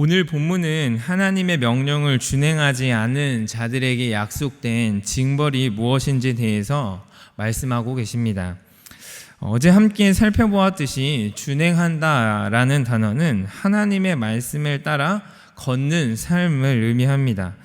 오늘 본문은 하나님의 명령을 준행하지 않은 자들에게 약속된 징벌이 무엇인지에 대해서 말씀하고 계십니다. 어제 함께 살펴보았듯이 준행한다라는 단어는 하나님의 말씀을 따라 걷는 삶을 의미합니다.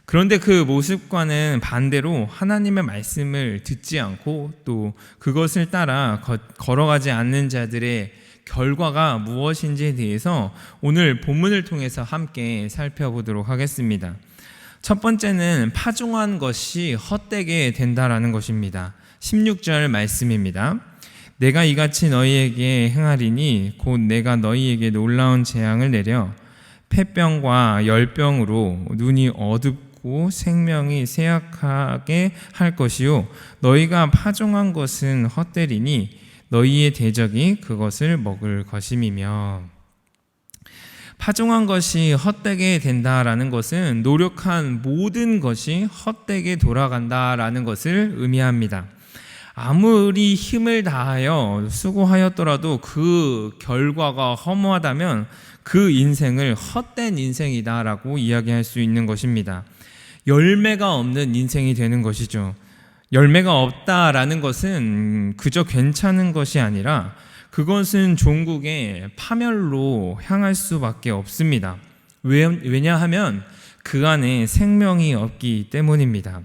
그런데 그 모습과는 반대로 하나님의 말씀을 듣지 않고 또 그것을 따라 걸어가지 않는 자들의 결과가 무엇인지에 대해서 오늘 본문을 통해서 함께 살펴보도록 하겠습니다. 첫 번째는 파종한 것이 헛되게 된다라는 것입니다. 16절 말씀입니다. 내가 이같이 너희에게 행하리니 곧 내가 너희에게 놀라운 재앙을 내려 폐병과 열병으로 눈이 어둡고 생명이 쇠약하게 할 것이요 너희가 파종한 것은 헛되리니 너희의 대적이 그것을 먹을 것임이며. 파종한 것이 헛되게 된다라는 것은 노력한 모든 것이 헛되게 돌아간다라는 것을 의미합니다. 아무리 힘을 다하여 수고하였더라도 그 결과가 허무하다면 그 인생을 헛된 인생이다라고 이야기할 수 있는 것입니다. 열매가 없는 인생이 되는 것이죠. 열매가 없다라는 것은 그저 괜찮은 것이 아니라 그것은 종국의 파멸로 향할 수밖에 없습니다. 왜냐하면 그 안에 생명이 없기 때문입니다.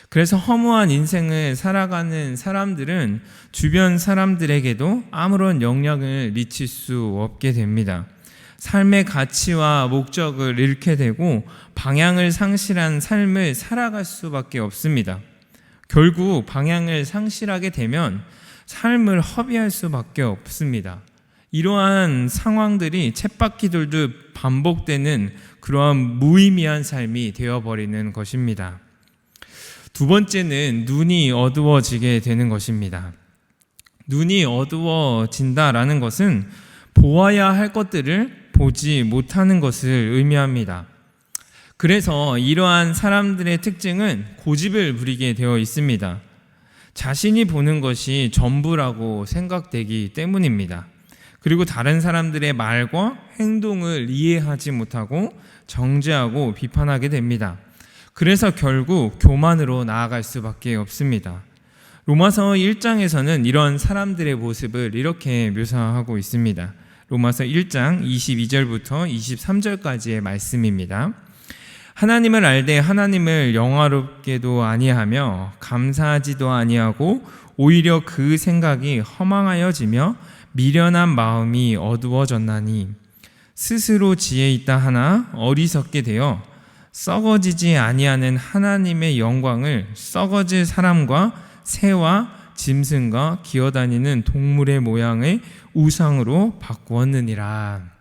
그래서 허무한 인생을 살아가는 사람들은 주변 사람들에게도 아무런 영향을 미칠 수 없게 됩니다. 삶의 가치와 목적을 잃게 되고 방향을 상실한 삶을 살아갈 수밖에 없습니다. 결국 방향을 상실하게 되면 삶을 허비할 수밖에 없습니다. 이러한 상황들이 쳇바퀴 돌듯 반복되는 그러한 무의미한 삶이 되어버리는 것입니다. 두 번째는 눈이 어두워지게 되는 것입니다. 눈이 어두워진다라는 것은 보아야 할 것들을 보지 못하는 것을 의미합니다. 그래서 이러한 사람들의 특징은 고집을 부리게 되어 있습니다. 자신이 보는 것이 전부라고 생각되기 때문입니다. 그리고 다른 사람들의 말과 행동을 이해하지 못하고 정죄하고 비판하게 됩니다. 그래서 결국 교만으로 나아갈 수밖에 없습니다. 로마서 1장에서는 이런 사람들의 모습을 이렇게 묘사하고 있습니다. 로마서 1장 22절부터 23절까지의 말씀입니다. 하나님을 알되 하나님을 영화롭게도 아니하며 감사하지도 아니하고 오히려 그 생각이 허망하여지며 미련한 마음이 어두워졌나니 스스로 지혜 있다 하나 어리석게 되어 썩어지지 아니하는 하나님의 영광을 썩어질 사람과 새와 짐승과 기어다니는 동물의 모양의 우상으로 바꾸었느니라.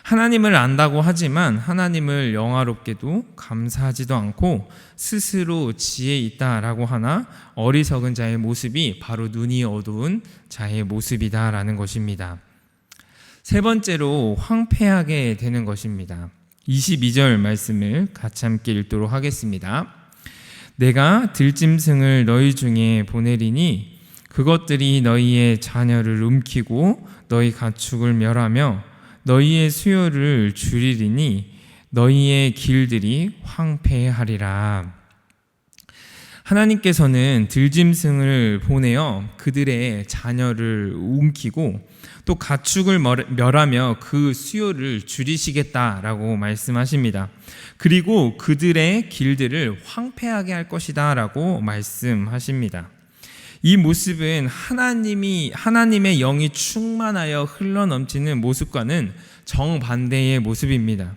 하나님을 안다고 하지만 하나님을 영화롭게도 감사하지도 않고 스스로 지혜 있다라고 하나 어리석은 자의 모습이 바로 눈이 어두운 자의 모습이다라는 것입니다. 세 번째로 황폐하게 되는 것입니다. 22절 말씀을 같이 함께 읽도록 하겠습니다. 내가 들짐승을 너희 중에 보내리니 그것들이 너희의 자녀를 움키고 너희 가축을 멸하며 너희의 수요를 줄이리니 너희의 길들이 황폐하리라. 하나님께서는 들짐승을 보내어 그들의 자녀를 움키고 또 가축을 멸하며 그 수요를 줄이시겠다라고 말씀하십니다. 그리고 그들의 길들을 황폐하게 할 것이다 라고 말씀하십니다. 이 모습은 하나님의 영이 충만하여 흘러넘치는 모습과는 정반대의 모습입니다.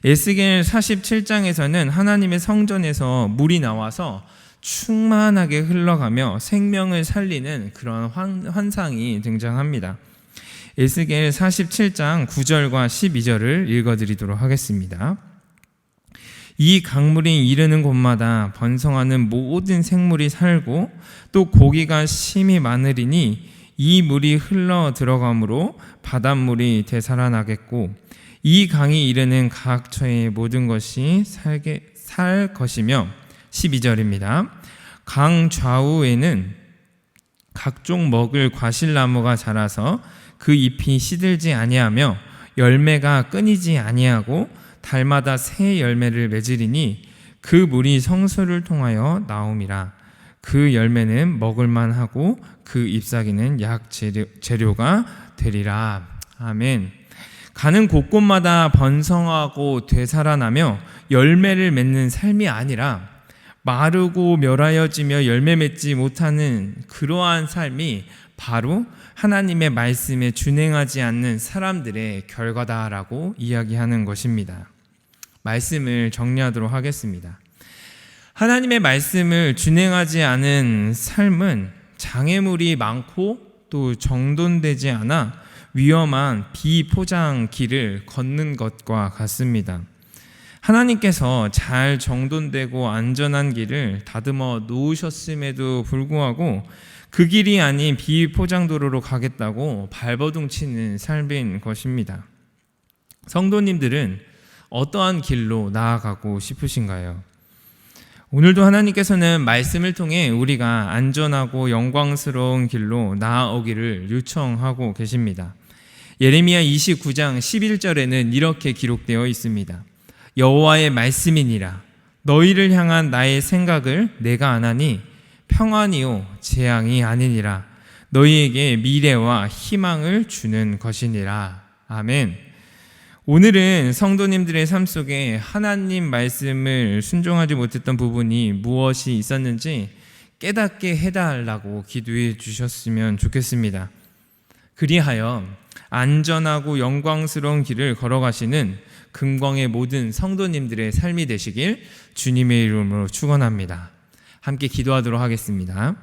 에스겔 47장에서는 하나님의 성전에서 물이 나와서 충만하게 흘러가며 생명을 살리는 그런 환상이 등장합니다. 에스겔 47장 9절과 12절을 읽어드리도록 하겠습니다. 이 강물이 이르는 곳마다 번성하는 모든 생물이 살고 또 고기가 심히 많으리니 이 물이 흘러 들어가므로 바닷물이 되살아나겠고 이 강이 이르는 각 처의 모든 것이 살 것이며 12절입니다. 강 좌우에는 각종 먹을 과실나무가 자라서 그 잎이 시들지 아니하며 열매가 끊이지 아니하고 달마다 새 열매를 맺으리니 그 물이 성소를 통하여 나옴이라. 그 열매는 먹을만하고 그 잎사귀는 약 재료가 되리라. 아멘. 가는 곳곳마다 번성하고 되살아나며 열매를 맺는 삶이 아니라 마르고 멸하여지며 열매 맺지 못하는 그러한 삶이 바로 하나님의 말씀에 준행하지 않는 사람들의 결과다라고 이야기하는 것입니다. 말씀을 정리하도록 하겠습니다. 하나님의 말씀을 준행하지 않은 삶은 장애물이 많고 또 정돈되지 않아 위험한 비포장 길을 걷는 것과 같습니다. 하나님께서 잘 정돈되고 안전한 길을 다듬어 놓으셨음에도 불구하고 그 길이 아닌 비포장도로로 가겠다고 발버둥 치는 삶인 것입니다. 성도님들은 어떠한 길로 나아가고 싶으신가요? 오늘도 하나님께서는 말씀을 통해 우리가 안전하고 영광스러운 길로 나아오기를 요청하고 계십니다. 예레미야 29장 11절에는 이렇게 기록되어 있습니다. 여호와의 말씀이니라. 너희를 향한 나의 생각을 내가 아나니 평안이요 재앙이 아니니라. 너희에게 미래와 희망을 주는 것이니라. 아멘. 오늘은 성도님들의 삶 속에 하나님 말씀을 순종하지 못했던 부분이 무엇이 있었는지 깨닫게 해달라고 기도해 주셨으면 좋겠습니다. 그리하여 안전하고 영광스러운 길을 걸어가시는 금광의 모든 성도님들의 삶이 되시길 주님의 이름으로 축원합니다. 함께 기도하도록 하겠습니다.